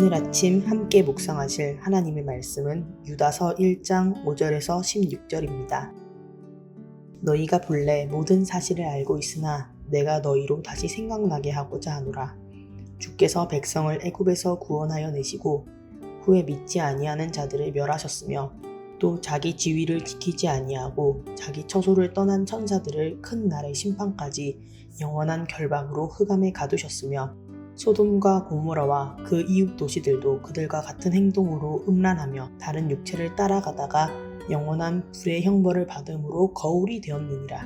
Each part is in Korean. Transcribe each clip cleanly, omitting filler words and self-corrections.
오늘 아침 함께 묵상하실 하나님의 말씀은 유다서 1장 5절에서 16절입니다. 너희가 본래 모든 사실을 알고 있으나 내가 너희로 다시 생각나게 하고자 하노라. 주께서 백성을 애굽에서 구원하여 내시고 후에 믿지 아니하는 자들을 멸하셨으며 또 자기 지위를 지키지 아니하고 자기 처소를 떠난 천사들을 큰 날의 심판까지 영원한 결박으로 흑암에 가두셨으며 소돔과 고모라와 그 이웃 도시들도 그들과 같은 행동으로 음란하며 다른 육체를 따라가다가 영원한 불의 형벌을 받음으로 거울이 되었느니라.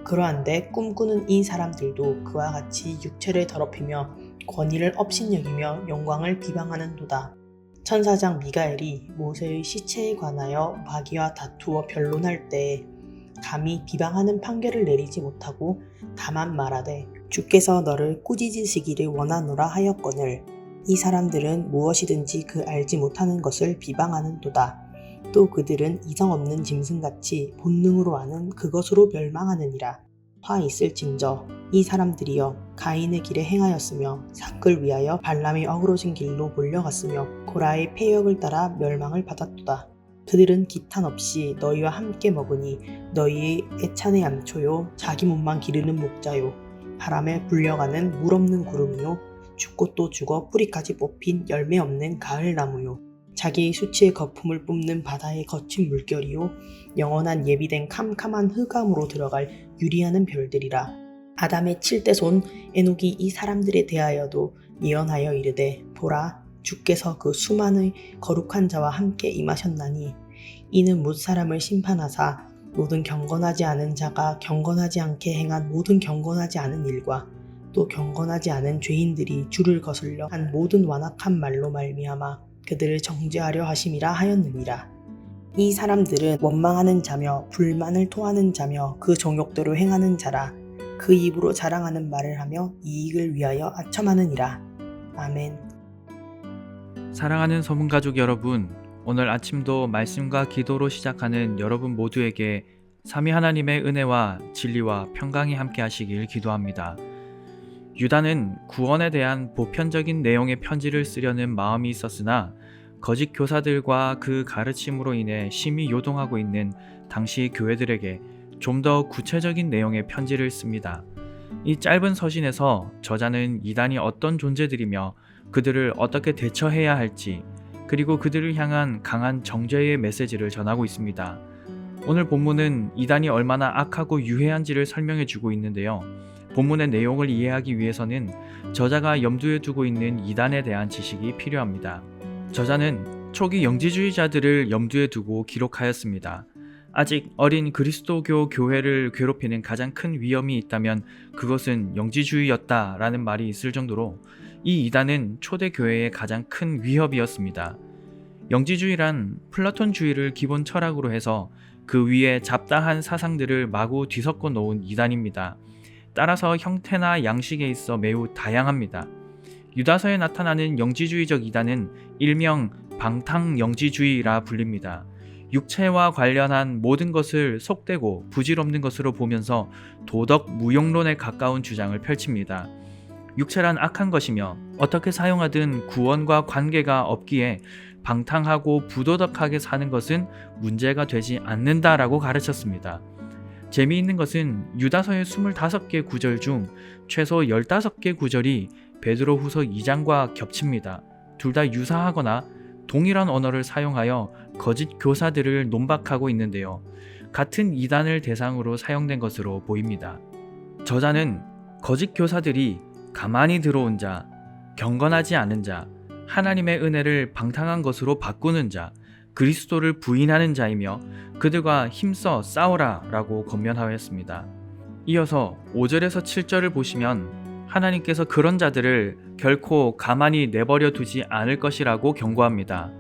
그러한데 꿈꾸는 이 사람들도 그와 같이 육체를 더럽히며 권위를 업신여기며 영광을 비방하는도다. 천사장 미가엘이 모세의 시체에 관하여 마귀와 다투어 변론할 때에 감히 비방하는 판결을 내리지 못하고 다만 말하되 주께서 너를 꾸짖으시기를 원하노라 하였거늘 이 사람들은 무엇이든지 그 알지 못하는 것을 비방하는도다. 또 그들은 이성 없는 짐승같이 본능으로 아는 그것으로 멸망하느니라. 화 있을진저 이 사람들이여 가인의 길에 행하였으며 삭을 위하여 발람이 어그러진 길로 몰려갔으며 고라의 패역을 따라 멸망을 받았도다. 그들은 기탄 없이 너희와 함께 먹으니 너희의 애찬의 얌초요 자기 몸만 기르는 목자요 바람에 불려가는 물 없는 구름이요 죽고 또 죽어 뿌리까지 뽑힌 열매 없는 가을나무요 자기의 수치의 거품을 뿜는 바다의 거친 물결이요 영원한 예비된 캄캄한 흑암으로 들어갈 유리하는 별들이라. 아담의 7대 손 에녹이 이 사람들에 대하여도 예언하여 이르되 보라 주께서 그 수많은 거룩한 자와 함께 임하셨나니 이는 못 사람을 심판하사 모든 경건하지 않은 자가 경건하지 않게 행한 모든 경건하지 않은 일과 또 경건하지 않은 죄인들이 주를 거슬려 한 모든 완악한 말로 말미암아 그들을 정죄하려 하심이라 하였느니라. 이 사람들은 원망하는 자며 불만을 토하는 자며 그 정욕대로 행하는 자라. 그 입으로 자랑하는 말을 하며 이익을 위하여 아첨하느니라. 아멘. 사랑하는 소문가족 여러분, 오늘 아침도 말씀과 기도로 시작하는 여러분 모두에게 삼위 하나님의 은혜와 진리와 평강이 함께 하시길 기도합니다. 유다는 구원에 대한 보편적인 내용의 편지를 쓰려는 마음이 있었으나 거짓 교사들과 그 가르침으로 인해 심히 요동하고 있는 당시 교회들에게 좀 더 구체적인 내용의 편지를 씁니다. 이 짧은 서신에서 저자는 이단이 어떤 존재들이며 그들을 어떻게 대처해야 할지 그리고 그들을 향한 강한 정죄의 메시지를 전하고 있습니다. 오늘 본문은 이단이 얼마나 악하고 유해한지를 설명해 주고 있는데요. 본문의 내용을 이해하기 위해서는 저자가 염두에 두고 있는 이단에 대한 지식이 필요합니다. 저자는 초기 영지주의자들을 염두에 두고 기록하였습니다. 아직 어린 그리스도교 교회를 괴롭히는 가장 큰 위험이 있다면 그것은 영지주의였다라는 말이 있을 정도로 이 이단은 초대 교회의 가장 큰 위협이었습니다. 영지주의란 플라톤주의를 기본 철학으로 해서 그 위에 잡다한 사상들을 마구 뒤섞어 놓은 이단입니다. 따라서 형태나 양식에 있어 매우 다양합니다. 유다서에 나타나는 영지주의적 이단은 일명 방탕영지주의라 불립니다. 육체와 관련한 모든 것을 속되고 부질없는 것으로 보면서 도덕 무용론에 가까운 주장을 펼칩니다. 육체란 악한 것이며 어떻게 사용하든 구원과 관계가 없기에 방탕하고 부도덕하게 사는 것은 문제가 되지 않는다라고 가르쳤습니다. 재미있는 것은 유다서의 25개 구절 중 최소 15개 구절이 베드로후서 2장과 겹칩니다. 둘 다 유사하거나 동일한 언어를 사용하여 거짓 교사들을 논박하고 있는데요. 같은 이단을 대상으로 사용된 것으로 보입니다. 저자는 거짓 교사들이 가만히 들어온 자, 경건하지 않은 자, 하나님의 은혜를 방탕한 것으로 바꾸는 자, 그리스도를 부인하는 자이며 그들과 힘써 싸워라 라고 권면하였습니다. 이어서 5절에서 7절을 보시면 하나님께서 그런 자들을 결코 가만히 내버려 두지 않을 것이라고 경고합니다.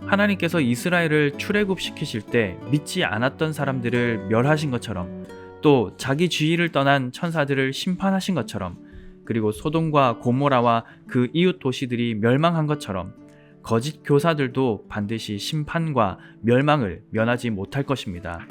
하나님께서 이스라엘을 출애굽시키실 때 믿지 않았던 사람들을 멸하신 것처럼 또 자기 주의를 떠난 천사들을 심판하신 것처럼 그리고 소돔과 고모라와 그 이웃 도시들이 멸망한 것처럼 거짓 교사들도 반드시 심판과 멸망을 면하지 못할 것입니다.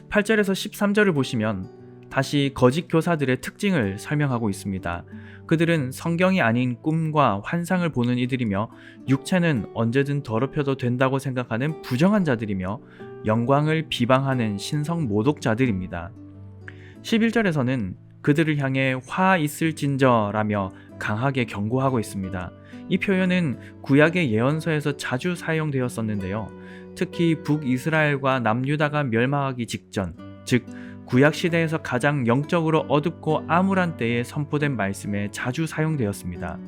8절에서 13절을 보시면 다시 거짓 교사들의 특징을 설명하고 있습니다. 그들은 성경이 아닌 꿈과 환상을 보는 이들이며 육체는 언제든 더럽혀도 된다고 생각하는 부정한 자들이며 영광을 비방하는 신성 모독자들입니다. 11절에서는 그들을 향해 화 있을진저라며 강하게 경고하고 있습니다. 이 표현은 구약의 예언서에서 자주 사용되었었는데요. 특히 북이스라엘과 남유다가 멸망하기 직전, 즉 구약 시대에서 가장 영적으로 어둡고 암울한 때에 선포된 말씀에 자주 사용되었습니다.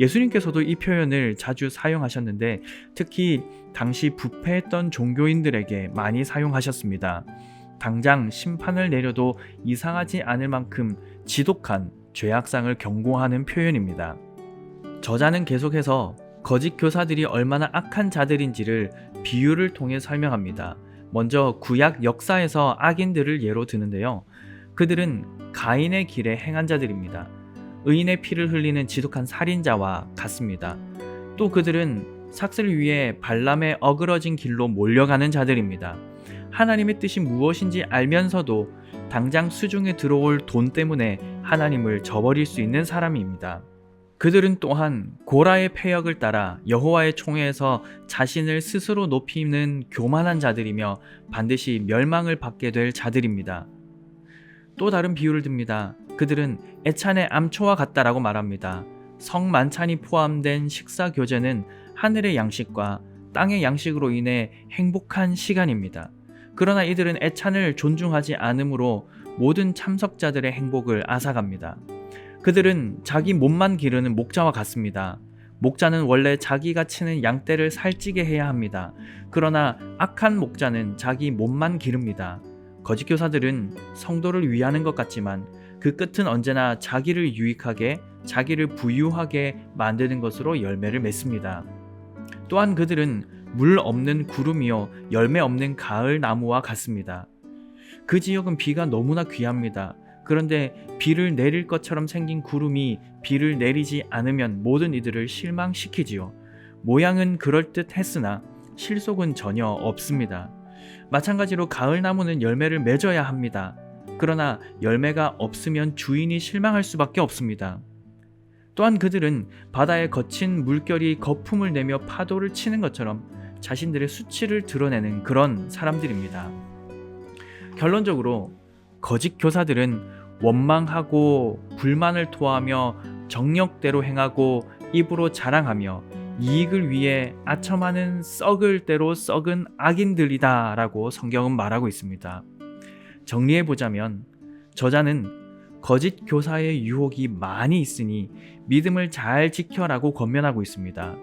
예수님께서도 이 표현을 자주 사용하셨는데 특히 당시 부패했던 종교인들에게 많이 사용하셨습니다. 당장 심판을 내려도 이상하지 않을 만큼 지독한 죄악상을 경고하는 표현입니다. 저자는 계속해서 거짓 교사들이 얼마나 악한 자들인지를 비유를 통해 설명합니다. 먼저 구약 역사에서 악인들을 예로 드는데요. 그들은 가인의 길에 행한 자들입니다. 의인의 피를 흘리는 지독한 살인자와 같습니다. 또 그들은 삭슬 위에 발람의 어그러진 길로 몰려가는 자들입니다. 하나님의 뜻이 무엇인지 알면서도 당장 수중에 들어올 돈 때문에 하나님을 저버릴 수 있는 사람입니다. 그들은 또한 고라의 패역을 따라 여호와의 총회에서 자신을 스스로 높이는 교만한 자들이며 반드시 멸망을 받게 될 자들입니다. 또 다른 비유를 듭니다. 그들은 애찬의 암초와 같다라고 말합니다. 성만찬이 포함된 식사 교제는 하늘의 양식과 땅의 양식으로 인해 행복한 시간입니다. 그러나 이들은 애찬을 존중하지 않으므로 모든 참석자들의 행복을 앗아갑니다. 그들은 자기 몸만 기르는 목자와 같습니다. 목자는 원래 자기가 치는 양떼를 살찌게 해야 합니다. 그러나 악한 목자는 자기 몸만 기릅니다. 거짓 교사들은 성도를 위하는 것 같지만 그 끝은 언제나 자기를 유익하게, 자기를 부유하게 만드는 것으로 열매를 맺습니다. 또한 그들은 물 없는 구름이요 열매 없는 가을 나무와 같습니다. 그 지역은 비가 너무나 귀합니다. 그런데 비를 내릴 것처럼 생긴 구름이 비를 내리지 않으면 모든 이들을 실망시키지요. 모양은 그럴듯했으나 실속은 전혀 없습니다. 마찬가지로 가을 나무는 열매를 맺어야 합니다. 그러나 열매가 없으면 주인이 실망할 수밖에 없습니다. 또한 그들은 바다에 거친 물결이 거품을 내며 파도를 치는 것처럼 자신들의 수치를 드러내는 그런 사람들입니다. 결론적으로 거짓 교사들은 원망하고 불만을 토하며 정력대로 행하고 입으로 자랑하며 이익을 위해 아첨하는 썩을 대로 썩은 악인들이다 라고 성경은 말하고 있습니다. 정리해보자면 저자는 거짓 교사의 유혹이 많이 있으니 믿음을 잘 지켜라고 권면하고 있습니다.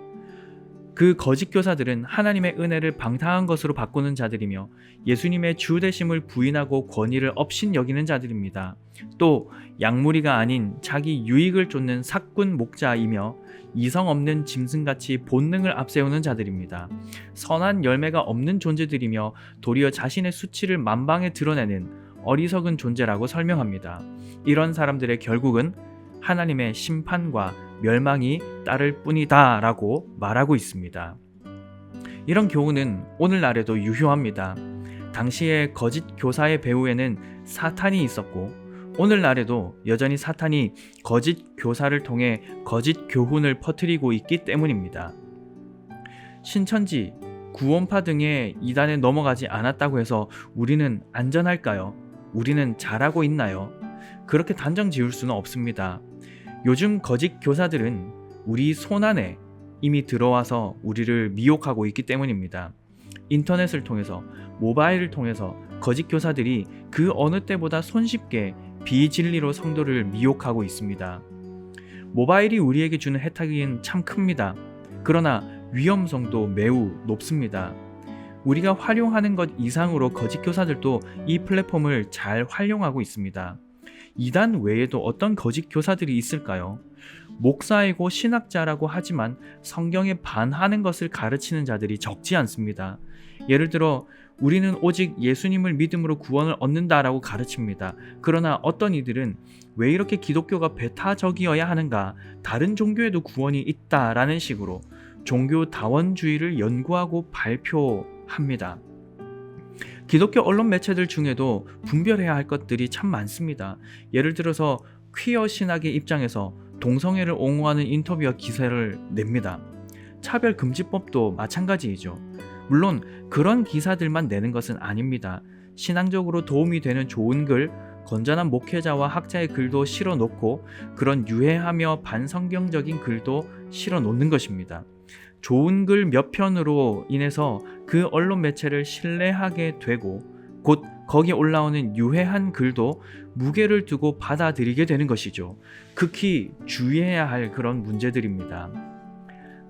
그 거짓 교사들은 하나님의 은혜를 방탕한 것으로 바꾸는 자들이며 예수님의 주 되심을 부인하고 권위를 업신 여기는 자들입니다. 또 양무리가 아닌 자기 유익을 쫓는 사꾼 목자이며 이성 없는 짐승같이 본능을 앞세우는 자들입니다. 선한 열매가 없는 존재들이며 도리어 자신의 수치를 만방에 드러내는 어리석은 존재라고 설명합니다. 이런 사람들의 결국은 하나님의 심판과 멸망이 따를 뿐이다 라고 말하고 있습니다. 이런 교훈은 오늘날에도 유효합니다. 당시의 거짓 교사의 배후에는 사탄이 있었고 오늘날에도 여전히 사탄이 거짓 교사를 통해 거짓 교훈을 퍼뜨리고 있기 때문입니다. 신천지, 구원파 등의 이단에 넘어가지 않았다고 해서 우리는 안전할까요? 우리는 잘하고 있나요? 그렇게 단정 지을 수는 없습니다. 요즘 거짓 교사들은 우리 손안에 이미 들어와서 우리를 미혹하고 있기 때문입니다. 인터넷을 통해서, 모바일을 통해서 거짓 교사들이 그 어느 때보다 손쉽게 비진리로 성도를 미혹하고 있습니다. 모바일이 우리에게 주는 혜택은 참 큽니다. 그러나 위험성도 매우 높습니다. 우리가 활용하는 것 이상으로 거짓 교사들도 이 플랫폼을 잘 활용하고 있습니다. 이단 외에도 어떤 거짓 교사들이 있을까요? 목사이고 신학자라고 하지만 성경에 반하는 것을 가르치는 자들이 적지 않습니다. 예를 들어 우리는 오직 예수님을 믿음으로 구원을 얻는다라고 가르칩니다. 그러나 어떤 이들은 왜 이렇게 기독교가 배타적이어야 하는가? 다른 종교에도 구원이 있다라는 식으로 종교 다원주의를 연구하고 발표합니다. 기독교 언론 매체들 중에도 분별해야 할 것들이 참 많습니다. 예를 들어서 퀴어 신학의 입장에서 동성애를 옹호하는 인터뷰와 기사를 냅니다. 차별금지법도 마찬가지이죠. 물론 그런 기사들만 내는 것은 아닙니다. 신앙적으로 도움이 되는 좋은 글, 건전한 목회자와 학자의 글도 실어 놓고 그런 유해하며 반성경적인 글도 실어 놓는 것입니다. 좋은 글 몇 편으로 인해서 그 언론 매체를 신뢰하게 되고 곧 거기에 올라오는 유해한 글도 무게를 두고 받아들이게 되는 것이죠. 극히 주의해야 할 그런 문제들입니다.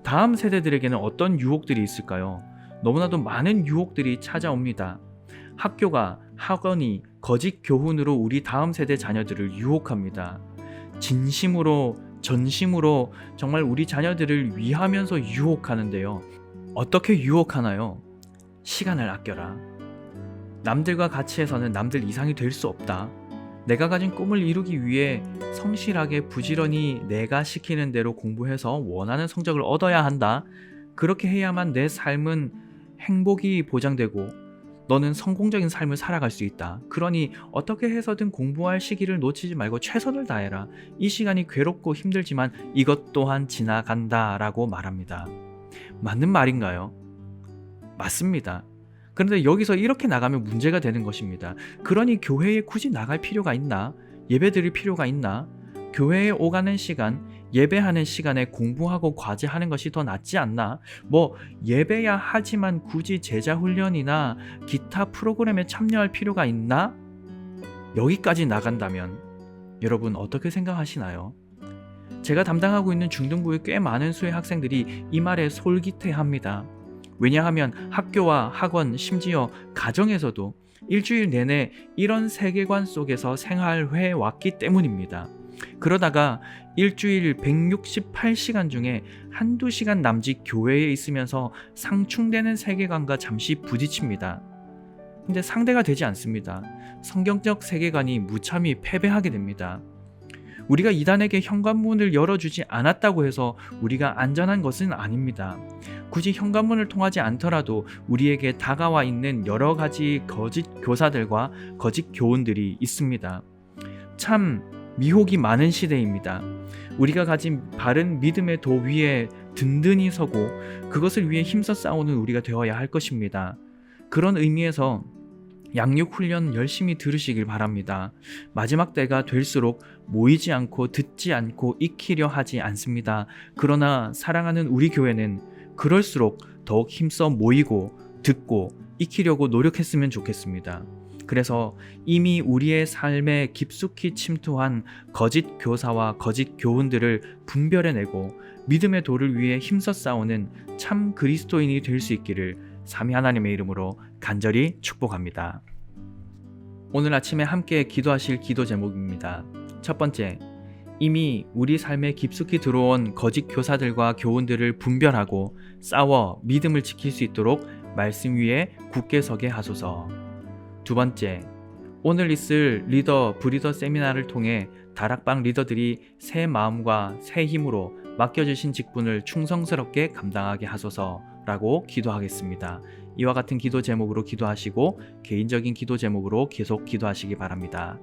다음 세대들에게는 어떤 유혹들이 있을까요? 너무나도 많은 유혹들이 찾아옵니다. 학교가, 학원이 거짓 교훈으로 우리 다음 세대 자녀들을 유혹합니다. 진심으로, 전심으로 정말 우리 자녀들을 위하면서 유혹하는데요. 어떻게 유혹하나요? 시간을 아껴라. 남들과 같이 해서는 남들 이상이 될 수 없다. 내가 가진 꿈을 이루기 위해 성실하게 부지런히 내가 시키는 대로 공부해서 원하는 성적을 얻어야 한다. 그렇게 해야만 내 삶은 행복이 보장되고 너는 성공적인 삶을 살아갈 수 있다. 그러니 어떻게 해서든 공부할 시기를 놓치지 말고 최선을 다해라. 이 시간이 괴롭고 힘들지만 이것 또한 지나간다 라고 말합니다. 맞는 말인가요? 맞습니다. 그런데 여기서 이렇게 나가면 문제가 되는 것입니다. 그러니 교회에 굳이 나갈 필요가 있나? 예배 드릴 필요가 있나? 교회에 오가는 시간, 예배하는 시간에 공부하고 과제하는 것이 더 낫지 않나? 예배야 하지만 굳이 제자 훈련이나 기타 프로그램에 참여할 필요가 있나? 여기까지 나간다면 여러분 어떻게 생각하시나요? 제가 담당하고 있는 중등부의 꽤 많은 수의 학생들이 이 말에 솔깃해합니다. 왜냐하면 학교와 학원, 심지어 가정에서도 일주일 내내 이런 세계관 속에서 생활해 왔기 때문입니다. 그러다가 일주일 168시간 중에 한두 시간 남짓 교회에 있으면서 상충되는 세계관과 잠시 부딪힙니다. 근데 상대가 되지 않습니다. 성경적 세계관이 무참히 패배하게 됩니다. 우리가 이단에게 현관문을 열어주지 않았다고 해서 우리가 안전한 것은 아닙니다. 굳이 현관문을 통하지 않더라도 우리에게 다가와 있는 여러 가지 거짓 교사들과 거짓 교훈들이 있습니다. 참 미혹이 많은 시대입니다. 우리가 가진 바른 믿음의 도 위에 든든히 서고 그것을 위해 힘써 싸우는 우리가 되어야 할 것입니다. 그런 의미에서 양육 훈련 열심히 들으시길 바랍니다. 마지막 때가 될수록 모이지 않고 듣지 않고 익히려 하지 않습니다. 그러나 사랑하는 우리 교회는 그럴수록 더욱 힘써 모이고 듣고 익히려고 노력했으면 좋겠습니다. 그래서 이미 우리의 삶에 깊숙이 침투한 거짓 교사와 거짓 교훈들을 분별해내고 믿음의 도를 위해 힘써 싸우는 참 그리스도인이 될 수 있기를 삼위 하나님의 이름으로 간절히 축복합니다. 오늘 아침에 함께 기도하실 기도 제목입니다. 첫 번째, 이미 우리 삶에 깊숙이 들어온 거짓 교사들과 교훈들을 분별하고 싸워 믿음을 지킬 수 있도록 말씀 위에 굳게 서게 하소서. 두 번째, 오늘 있을 리더, 브리더 세미나를 통해 다락방 리더들이 새 마음과 새 힘으로 맡겨주신 직분을 충성스럽게 감당하게 하소서라고 기도하겠습니다. 이와 같은 기도 제목으로 기도하시고 개인적인 기도 제목으로 계속 기도하시기 바랍니다.